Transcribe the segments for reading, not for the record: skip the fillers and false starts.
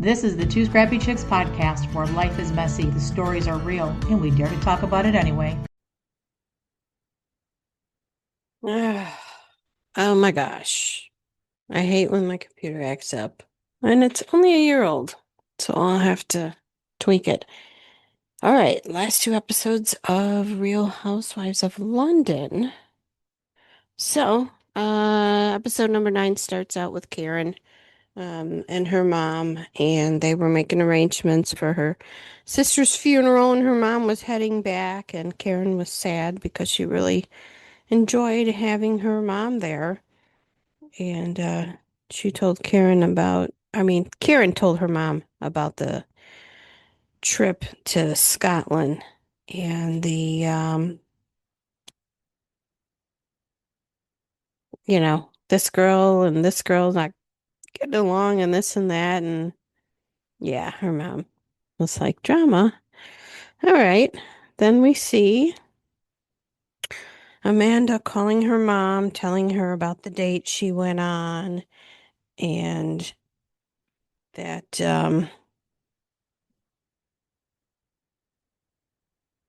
This is the Two Scrappy Chicks podcast where life is messy, the stories are real, and we dare to talk about it anyway. Oh my gosh. I hate when my computer acts up. And it's only a year old, so I'll have to tweak it. All right, last two episodes of Real Housewives of London. So, episode number 9 starts out with Karen, and her mom, and they were making arrangements for her sister's funeral, and her mom was heading back, and Karen was sad because she really enjoyed having her mom there. And she told Karen told her mom about the trip to Scotland and this girl and this girl not getting along and this and that. And yeah, her mom was like, drama. All right. Then we see Amanda calling her mom, telling her about the date she went on and that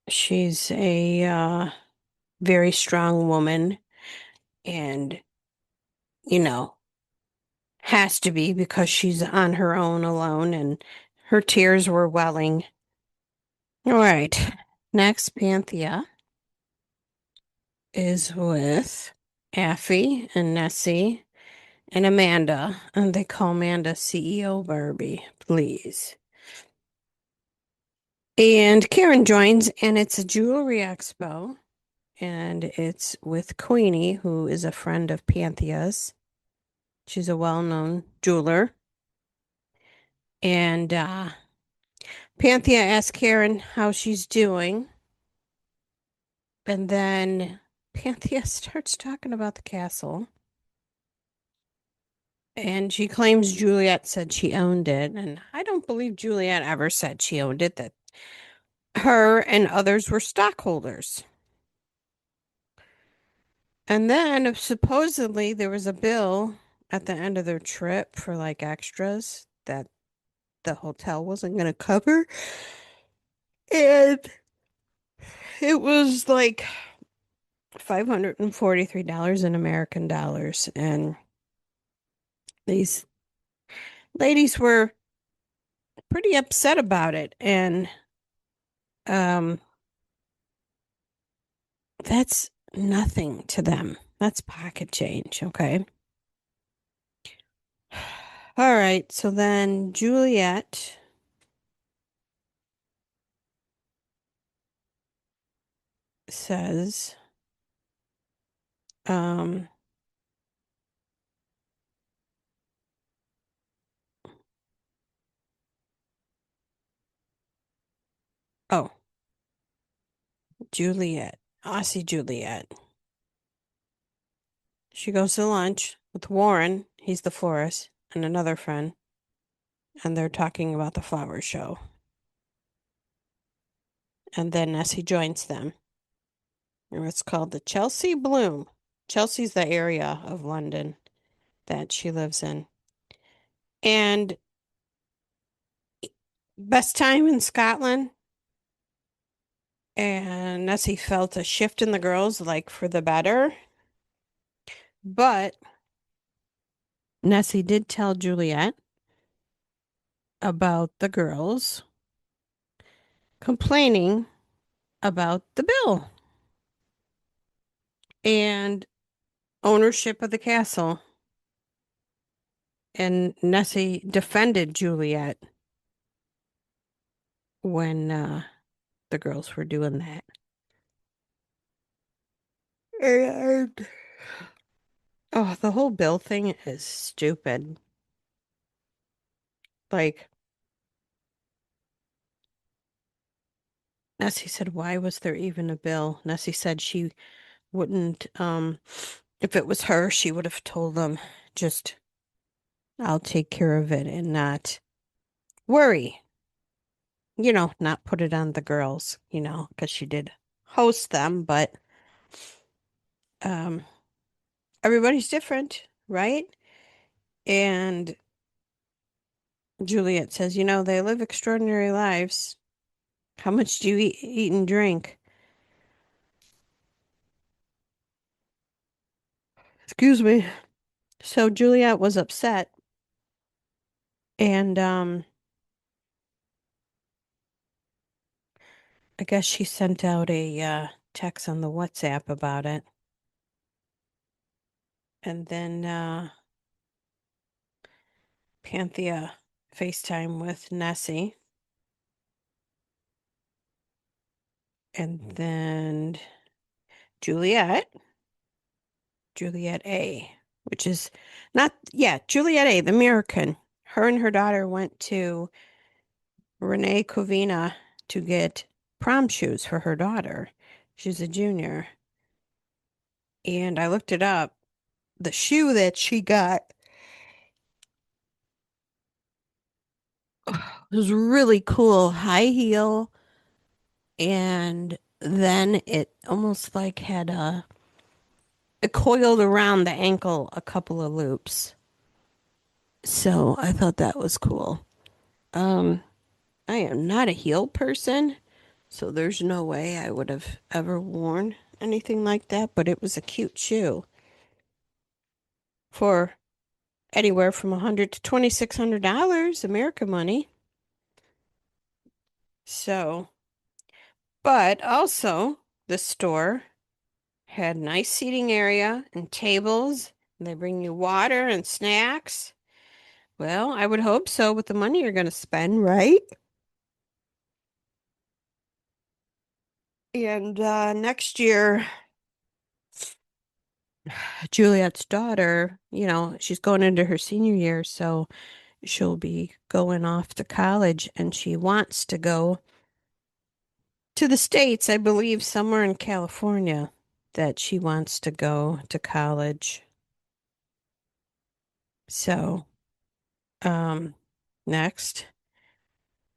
she's a very strong woman and, you know, has to be because she's on her own alone and her tears were welling. All right. Next, Panthea is with Affy and Nessie and Amanda, and they call Amanda CEO Barbie, please. And Karen joins, and it's a jewelry expo, and it's with Queenie, who is a friend of Panthea's. She's a well-known jeweler. And Panthea asks Karen how she's doing. And then Panthea starts talking about the castle. And she claims Juliet said she owned it. And I don't believe Juliet ever said she owned it, that her and others were stockholders. And then supposedly there was a bill at the end of their trip for like extras that the hotel wasn't going to cover. And it was like $543 in American dollars. And these ladies were pretty upset about it. And um, that's nothing to them. That's pocket change, okay? All right, so then Juliet says, um, oh, Juliet, Aussie Juliet. She goes to lunch with Warren, he's the florist, and another friend, and they're talking about the flower show. And then Nessie joins them. And it's called the Chelsea Bloom. Chelsea's the area of London that she lives in. And best time in Scotland. And Nessie felt a shift in the girls, like for the better. But Nessie did tell Juliet about the girls complaining about the bill and ownership of the castle. And Nessie defended Juliet when the girls were doing that. And oh, the whole bill thing is stupid. Like, Nessie said, why was there even a bill? Nessie said she wouldn't, if it was her, she would have told them, just, I'll take care of it and not worry, not put it on the girls, because she did host them, but um, everybody's different, right? And Juliet says, you know, they live extraordinary lives. How much do you eat and drink? Excuse me. So Juliet was upset and I guess she sent out a text on the WhatsApp about it. And then Panthea FaceTime with Nessie. And then Juliet, Juliet A, which is not, yeah, Juliet A, the American. Her and her daughter went to Renee Covina to get prom shoes for her daughter. She's a junior. And I looked it up. The shoe that she got was really cool, high heel, and then it almost like had it coiled around the ankle a couple of loops. So I thought that was cool. Um, I am not a heel person, so there's no way I would have ever worn anything like that, but it was a cute shoe for anywhere from $100 to $2,600 American money. So, but also the store had nice seating area and tables, and they bring you water and snacks. Well, I would hope so with the money you're going to spend, right? And next year, Juliet's daughter, you know, she's going into her senior year, so she'll be going off to college and she wants to go to the States, I believe, somewhere in California, that she wants to go to college. So, um, next,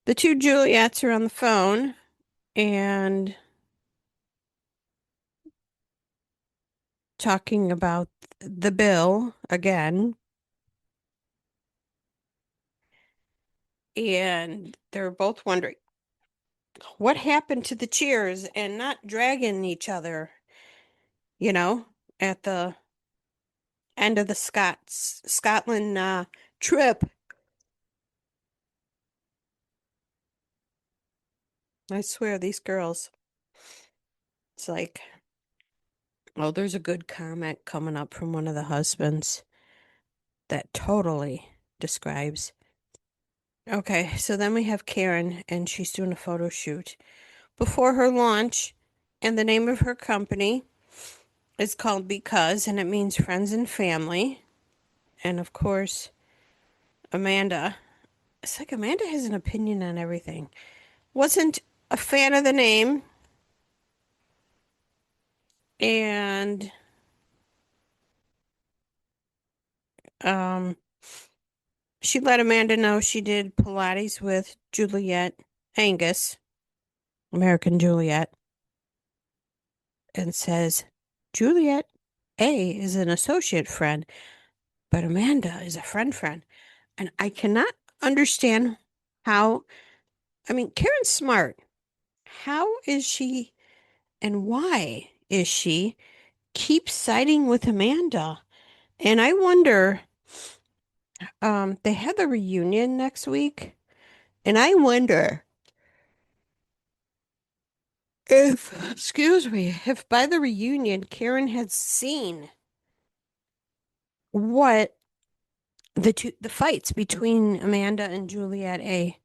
the two Juliets are on the phone and talking about the bill again. And they're both wondering what happened to the cheers and not dragging each other, you know, at the end of the Scotland trip. I swear, these girls, it's like, oh, there's a good comment coming up from one of the husbands that totally describes. Okay, so then we have Karen, and she's doing a photo shoot before her launch, and the name of her company is called Because, and it means friends and family. And of course, Amanda, it's like Amanda has an opinion on everything. Wasn't a fan of the name, and um, she let Amanda know she did Pilates with Juliet Angus, American Juliet, and says Juliet A is an associate friend, but Amanda is a friend. And I cannot understand how, I mean, Karen's smart. How is she and why is she keep siding with Amanda? And I wonder, they have the reunion next week, and I wonder if, excuse me, if by the reunion Karen had seen what the fights between Amanda and Juliet A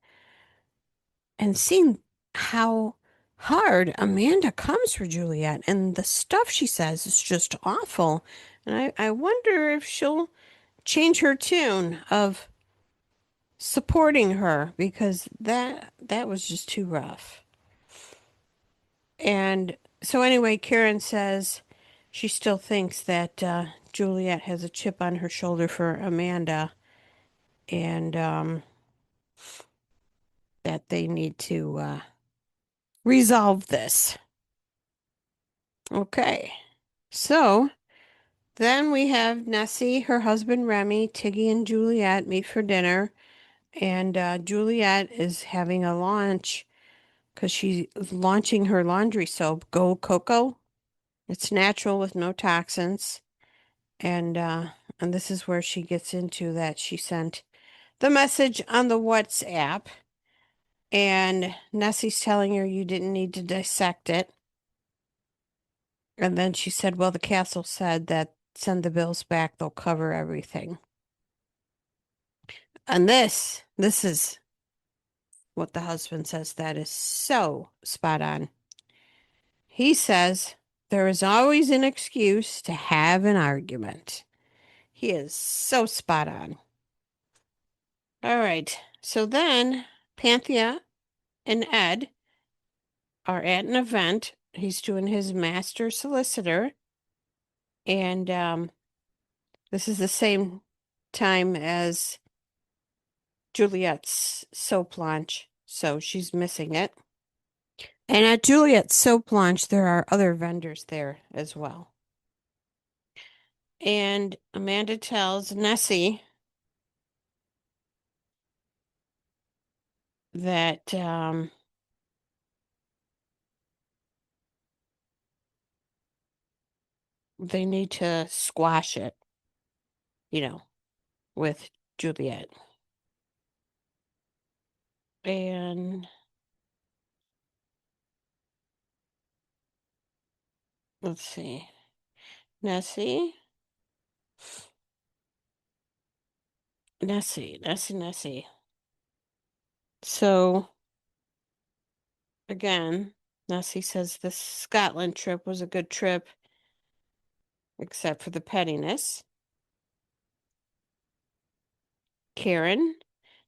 and seen how hard Amanda comes for Juliet and the stuff she says is just awful. And I wonder if she'll change her tune of supporting her because that was just too rough. And so anyway, Karen says she still thinks that Juliet has a chip on her shoulder for Amanda and that they need to resolve this. Okay. So then we have Nessie, her husband Remy, Tiggy, and Juliet meet for dinner. And Juliet is having a launch because she's launching her laundry soap, Go Coco. It's natural with no toxins. And uh, and this is where she gets into that she sent the message on the WhatsApp, and Nessie's telling her you didn't need to dissect it. And then she said, well, the castle said that send the bills back, they'll cover everything. And this is what the husband says that is so spot on. He says there is always an excuse to have an argument. He is so spot on. All right. So then Panthea and Ed are at an event. He's doing his master solicitor. And this is the same time as Juliet's soap launch. So she's missing it. And at Juliet's soap launch, there are other vendors there as well. And Amanda tells Nessie that they need to squash it, you know, with Juliet. And let's see, Nessie, Nessie. So again, Nessie says this Scotland trip was a good trip, except for the pettiness. Karen,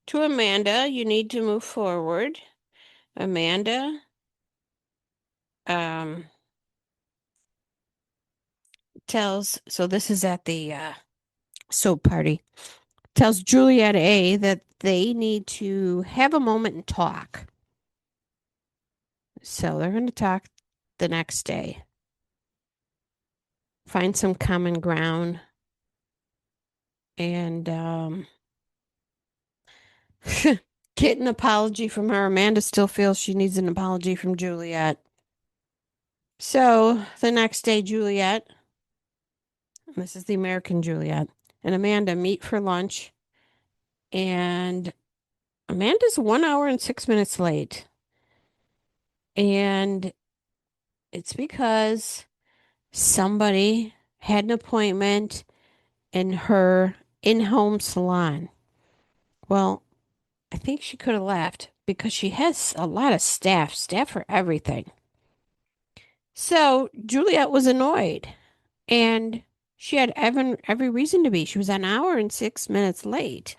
to Amanda, you need to move forward. Amanda, um, tells, so this is at the soap party, tells Juliet A that they need to have a moment and talk. So they're going to talk the next day, find some common ground, and get an apology from her. Amanda still feels she needs an apology from Juliet. So the next day, Juliet, this is the American Juliet, and Amanda meet for lunch, and Amanda's 1 hour and 6 minutes late. And it's because somebody had an appointment in her in-home salon. Well, I think she could have left because she has a lot of staff for everything. So Juliet was annoyed, and she had every reason to be. She was an hour and 6 minutes late.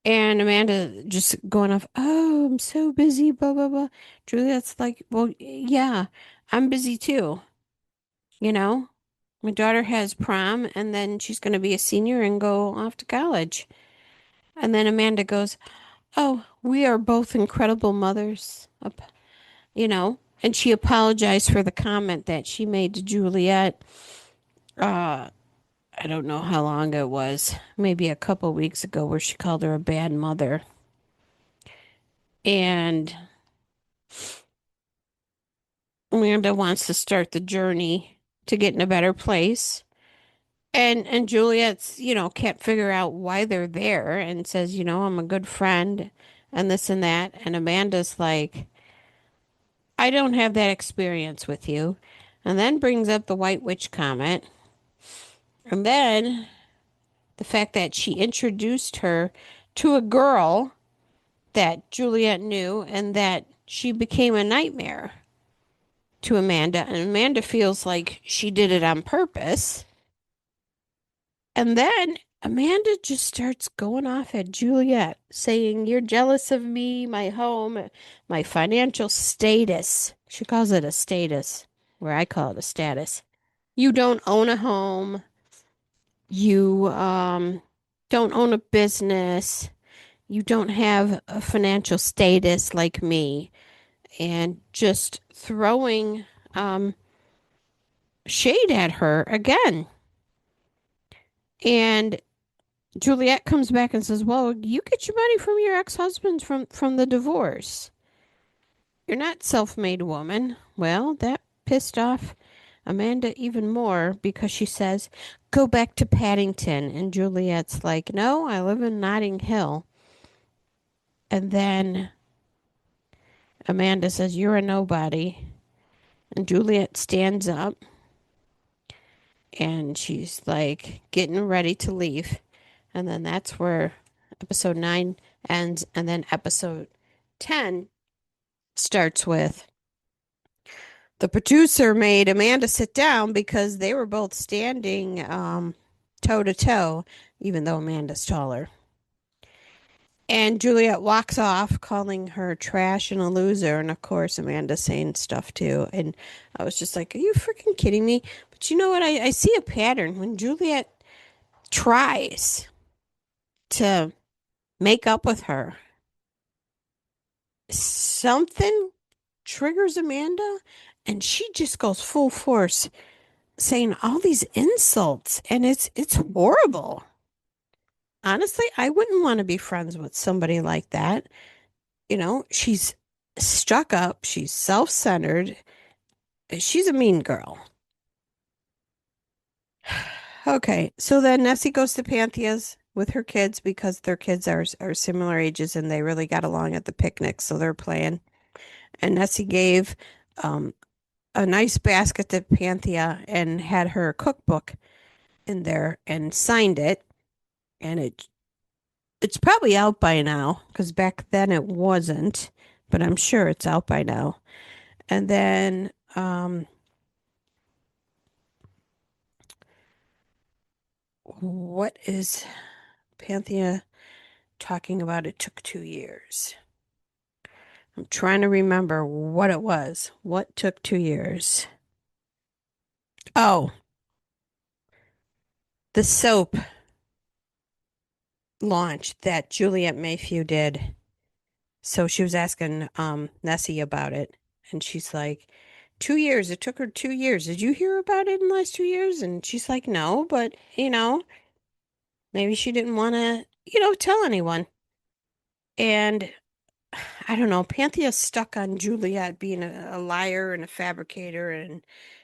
And Amanda just going off, oh, I'm so busy, blah, blah, blah. Juliet's like, well, yeah, I'm busy too. You know, my daughter has prom and then she's going to be a senior and go off to college. And then Amanda goes, oh, we are both incredible mothers, and she apologized for the comment that she made to Juliet. Uh, I don't know how long it was, maybe a couple weeks ago, where she called her a bad mother. And Amanda wants to start the journey to get in a better place. And Juliet's, can't figure out why they're there and says, I'm a good friend and this and that. And Amanda's like, I don't have that experience with you. And then brings up the White Witch comment. And then the fact that she introduced her to a girl that Juliet knew and that she became a nightmare to Amanda. And Amanda feels like she did it on purpose. And then Amanda just starts going off at Juliet, saying, you're jealous of me, my home, my financial status. She calls it a status, where I call it a status. You don't own a home. You don't own a business. You don't have a financial status like me. And just throwing shade at her again. And Juliet comes back and says, "Well, you get your money from your ex-husband from the divorce. You're not self-made woman." Well, that pissed off Amanda even more because she says, "Go back to Paddington." And Juliet's like, "No, I live in Notting Hill." And then Amanda says, "You're a nobody." And Juliet stands up and she's like getting ready to leave. And then that's where episode 9 ends. And then episode 10 starts with the producer made Amanda sit down because they were both standing toe to toe, even though Amanda's taller. And Juliet walks off, calling her trash and a loser. And of course, Amanda's saying stuff too. And I was just like, are you freaking kidding me? But you know what? I see a pattern. When Juliet tries to make up with her, something triggers Amanda and she just goes full force saying all these insults and it's horrible. Honestly, I wouldn't want to be friends with somebody like that. She's stuck up, she's self-centered, she's a mean girl. Okay, so then Nessie goes to Panthea's with her kids because their kids are similar ages and they really got along at the picnic, so they're playing. And Nessie gave um, a nice basket to Panthea and had her cookbook in there and signed it. And it's probably out by now because back then it wasn't, but I'm sure it's out by now. And then what is Panthea talking about? It took 2 years. I'm trying to remember what it was. What took 2 years? Oh, the soap launch that Juliet Mayhew did. So she was asking Nessie about it, and she's like, 2 years. It took her 2 years. Did you hear about it in the last 2 years? And she's like, no, but maybe she didn't want to, tell anyone. And I don't know, Panthea's stuck on Juliet being a liar and a fabricator and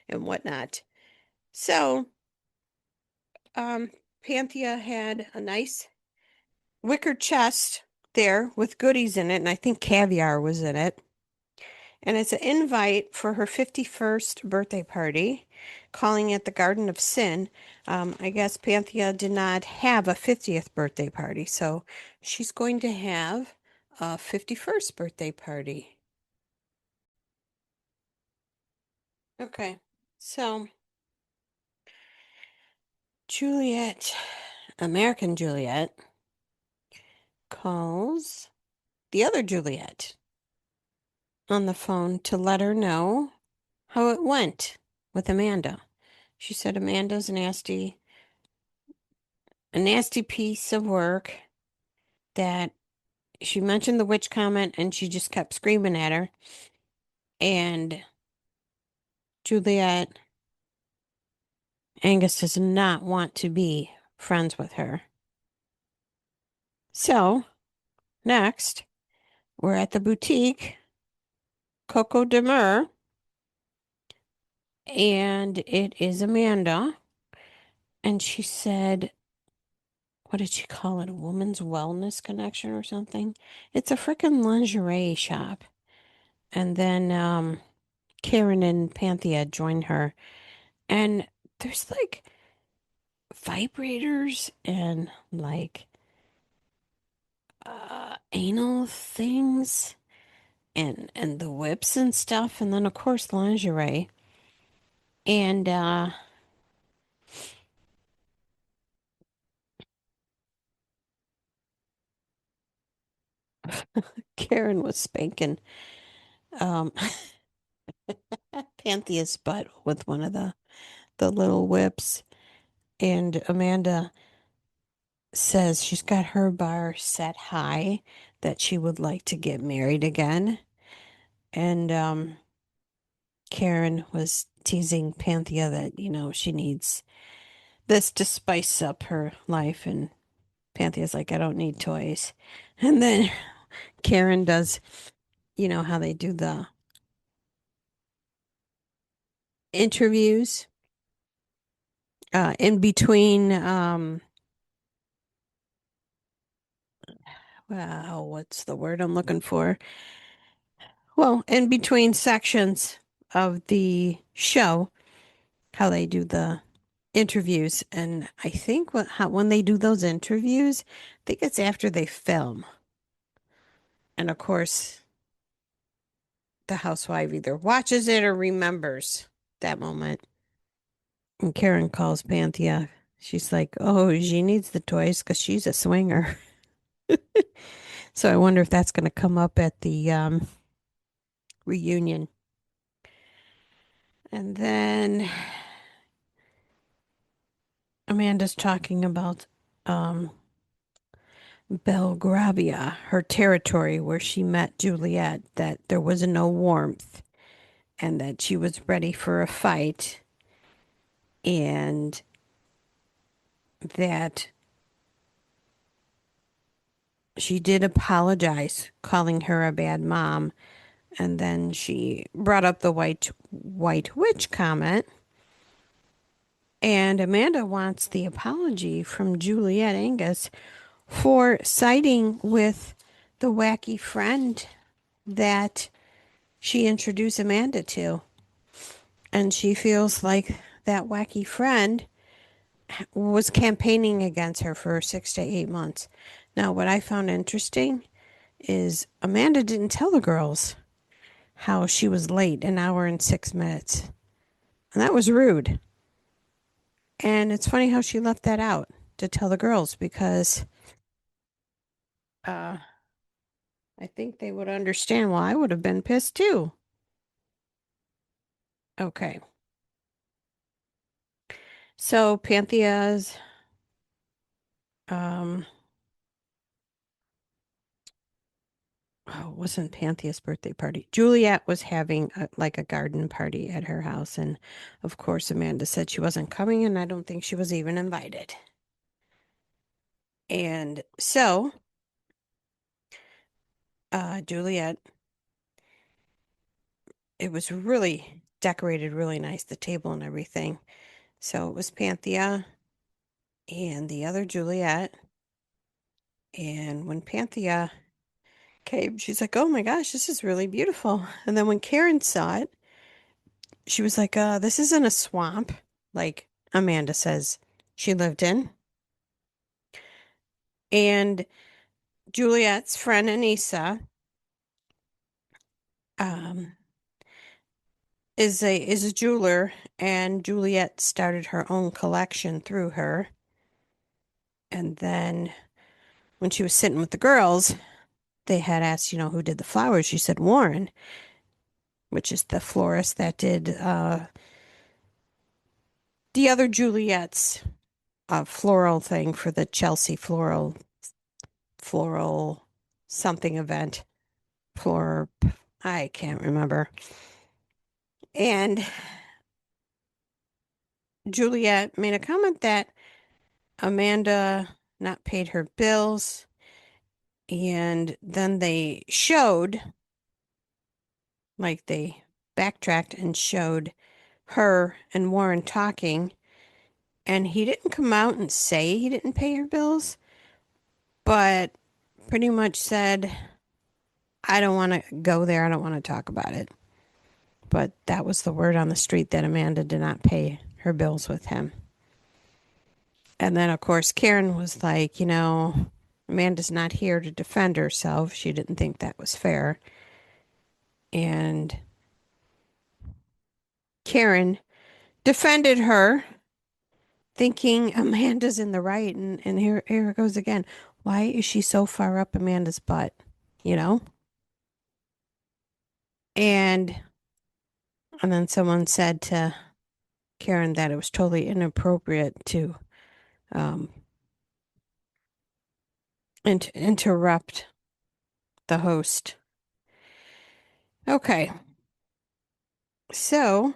whatnot. So, um, Panthea had a nice wicker chest there with goodies in it, and I think caviar was in it. And it's an invite for her 51st birthday party, calling it the Garden of Sin. I guess Panthea did not have a 50th birthday party, so she's going to have a 51st birthday party. Okay, so Juliet, American Juliet, calls the other Juliet on the phone to let her know how it went with Amanda. She said Amanda's a nasty piece of work that she mentioned the witch comment and she just kept screaming at her. And Juliet, Angus does not want to be friends with her. So, next, we're at the boutique, Coco Demure, and it is Amanda. And she said, what did she call it? A woman's wellness connection or something? It's a freaking lingerie shop. And then Karen and Panthea join her. And there's like vibrators and like anal things and the whips and stuff. And then of course lingerie. And Karen was spanking um Panthea's butt with one of the little whips. And Amanda says she's got her bar set high that she would like to get married again. And Karen was teasing Panthea that, she needs this to spice up her life. And Panthea's like, I don't need toys. And then Karen does, you know, how they do the interviews in between, wow, what's the word I'm looking for? Well, in between sections of the show, how they do the interviews. And I think when they do those interviews, I think it's after they film. And of course, the housewife either watches it or remembers that moment. And Karen calls Panthea. She's like, oh, she needs the toys because she's a swinger. So I wonder if that's going to come up at the reunion. And then Amanda's talking about um, Belgravia, her territory where she met Juliet, that there was no warmth and that she was ready for a fight and that she did apologize, calling her a bad mom. And then she brought up the white witch comment. And Amanda wants the apology from Juliet Angus for siding with the wacky friend that she introduced Amanda to. And she feels like that wacky friend was campaigning against her for 6 to 8 months. Now, what I found interesting is Amanda didn't tell the girls how she was late an hour and 6 minutes. And that was rude. And it's funny how she left that out to tell the girls because uh, I think they would understand. Well, I would have been pissed too. Okay. So Panthea's um oh, it wasn't Panthea's birthday party. Juliet was having like a garden party at her house, and of course Amanda said she wasn't coming, and I don't think she was even invited. And so Juliet, it was really decorated really nice, the table and everything. So it was Panthea and the other Juliet. And when Panthea came, she's like, oh my gosh, this is really beautiful. And then when Karen saw it, she was like, this isn't a swamp, like Amanda says she lived in. And Juliet's friend Anissa um, is a jeweler, and Juliet started her own collection through her. And then when she was sitting with the girls, they had asked, who did the flowers. She said Warren, which is the florist that did the other Juliet's floral thing for the Chelsea floral something event. Flor, I can't remember. And Juliet made a comment that Amanda not paid her bills, and then they showed, like they backtracked and showed her and Warren talking, and he didn't come out and say he didn't pay her bills, but pretty much said, I don't want to go there. I don't want to talk about it. But that was the word on the street that Amanda did not pay her bills with him. And then, of course, Karen was like, Amanda's not here to defend herself. She didn't think that was fair. And Karen defended her, thinking Amanda's in the right. And here it goes again. Why is she so far up Amanda's butt? You know? And and then someone said to Karen that it was totally inappropriate to um, interrupt the host. Okay, so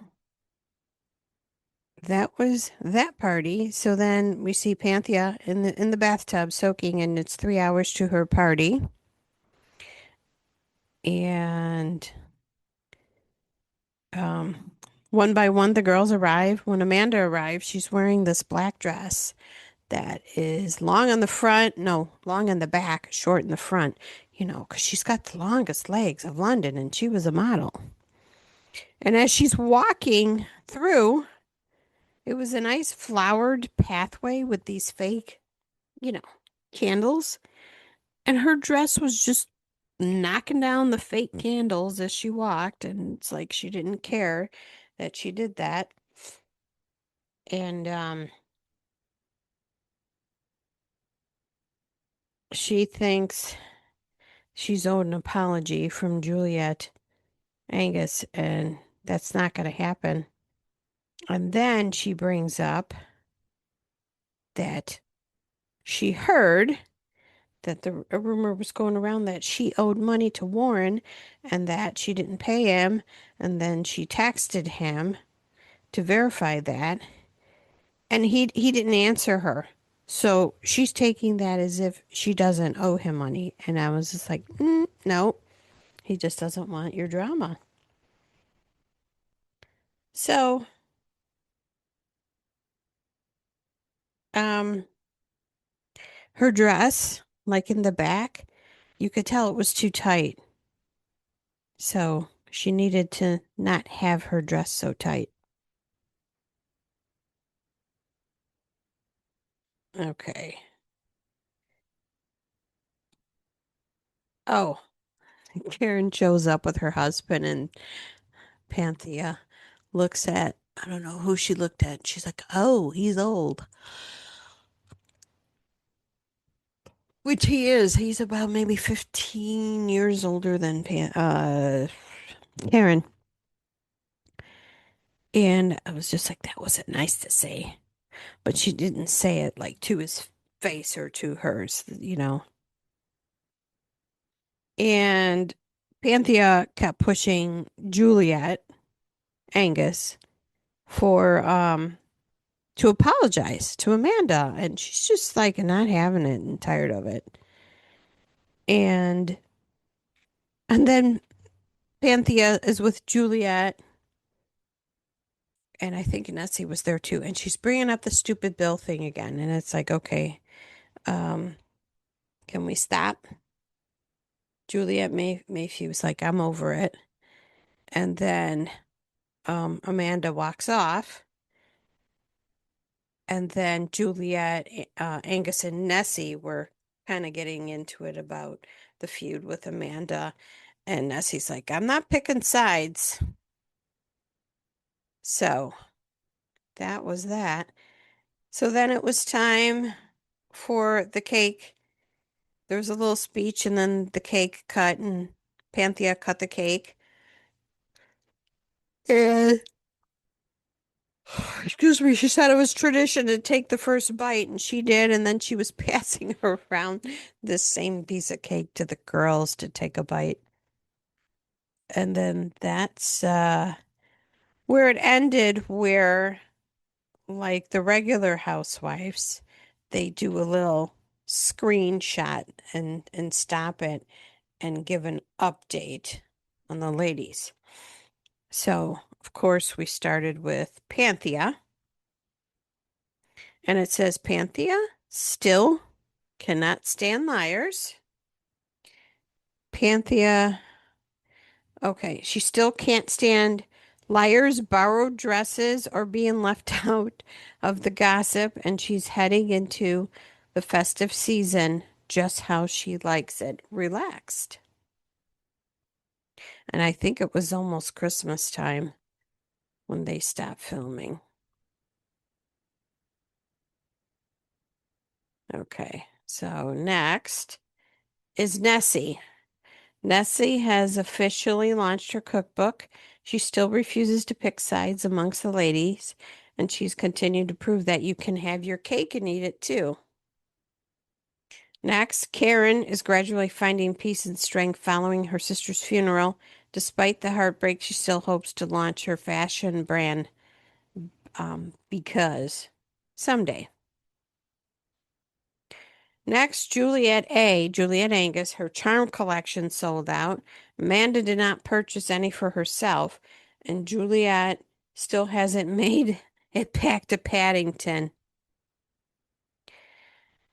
that was that party. So then we see Panthea in the bathtub soaking, and it's 3 hours to her party. And um, one by one, the girls arrive. When Amanda arrives, she's wearing this black dress that is long on the front, no, long on the back, short in the front, because she's got the longest legs of London and she was a model. And as she's walking through, it was a nice flowered pathway with these fake, you know, candles. And her dress was just knocking down the fake candles as she walked. And it's like she didn't care that she did that. And she thinks she's owed an apology from Juliet Angus, and that's not going to happen. And then she brings up that she heard that a rumor was going around that she owed money to Warren and that she didn't pay him. And then she texted him to verify that. And he didn't answer her. So she's taking that as if she doesn't owe him money. And I was just like, no, he just doesn't want your drama. So, um, her dress, like in the back, you could tell it was too tight. So she needed to not have her dress so tight. Okay. Oh, Karen shows up with her husband, and Panthea looks at, I don't know who she looked at. She's like, oh, he's old. Which he is. He's about maybe 15 years older than Karen. And I was just like, that wasn't nice to say. But she didn't say it like to his face or to hers. And Panthea kept pushing Juliet Angus for to apologize to Amanda, and she's just like not having it and tired of it. And and then Panthea is with Juliet, and I think Nessie was there too, and she's bringing up the stupid bill thing again, and it's like, okay, um, can we stop? Juliet Mayhew was like, I'm over it, and then Amanda walks off. And then Juliet, Angus, and Nessie were kind of getting into it about the feud with Amanda. And Nessie's like, I'm not picking sides. So that was that. So then it was time for the cake. There was a little speech, and then the cake cut, and Panthea cut the cake. And excuse me, she said it was tradition to take the first bite, and she did. And then she was passing around this same piece of cake to the girls to take a bite. And then that's where it ended, where, like the regular housewives, they do a little screenshot and stop it and give an update on the ladies. So, of course, we started with Panthea. And it says Panthea still cannot stand liars. Panthea, okay, she still can't stand liars, borrowed dresses, or being left out of the gossip. And she's heading into the festive season just how she likes it, relaxed. And I think it was almost Christmas time when they stopped filming. Okay, so next is Nessie. Nessie has officially launched her cookbook. She still refuses to pick sides amongst the ladies, and she's continued to prove that you can have your cake and eat it too. Next, Karen is gradually finding peace and strength following her sister's funeral. Despite the heartbreak, she still hopes to launch her fashion brand because someday. Next, Juliet A, Juliet Angus, her charm collection sold out. Amanda did not purchase any for herself, and Juliet still hasn't made it back to Paddington.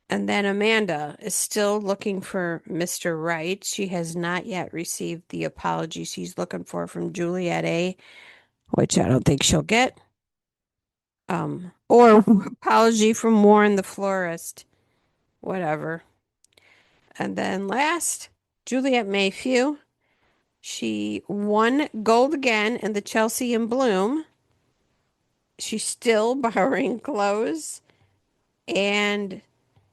And then Amanda is still looking for Mr. Right. She has not yet received the apology she's looking for from Juliet A, which I don't think she'll get. Or apology from Warren the florist. Whatever. And then last, Juliet Mayhew. She won gold again in the Chelsea in Bloom. She's still borrowing clothes and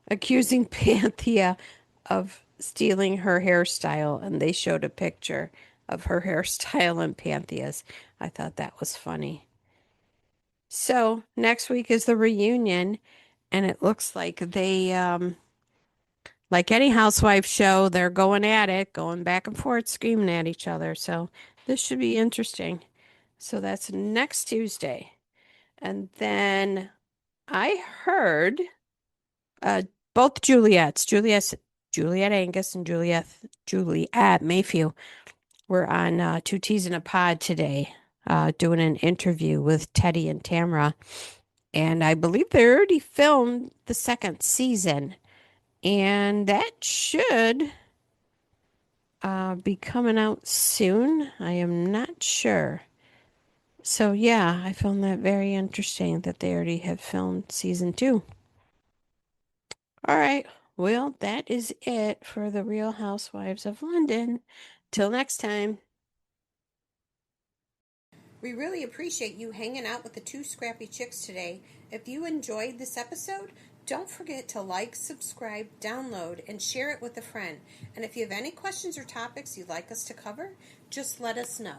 accusing Panthea of stealing her hairstyle. And they showed a picture of her hairstyle and Panthea's. I thought that was funny. So next week is the reunion, and it looks like they like any housewife show, they're going at it, going back and forth, screaming at each other. So this should be interesting. So that's next Tuesday. And then I heard both Juliet Angus and Juliet Mayhew were on Two Teas in a Pod today, doing an interview with Teddy and Tamra. And I believe they already filmed the second season. And that should be coming out soon. I am not sure. So yeah, I found that very interesting that they already have filmed season 2. All right. Well, that is it for the Real Housewives of London. Till next time. We really appreciate you hanging out with the two scrappy chicks today. If you enjoyed this episode, don't forget to like, subscribe, download, and share it with a friend. And if you have any questions or topics you'd like us to cover, just let us know.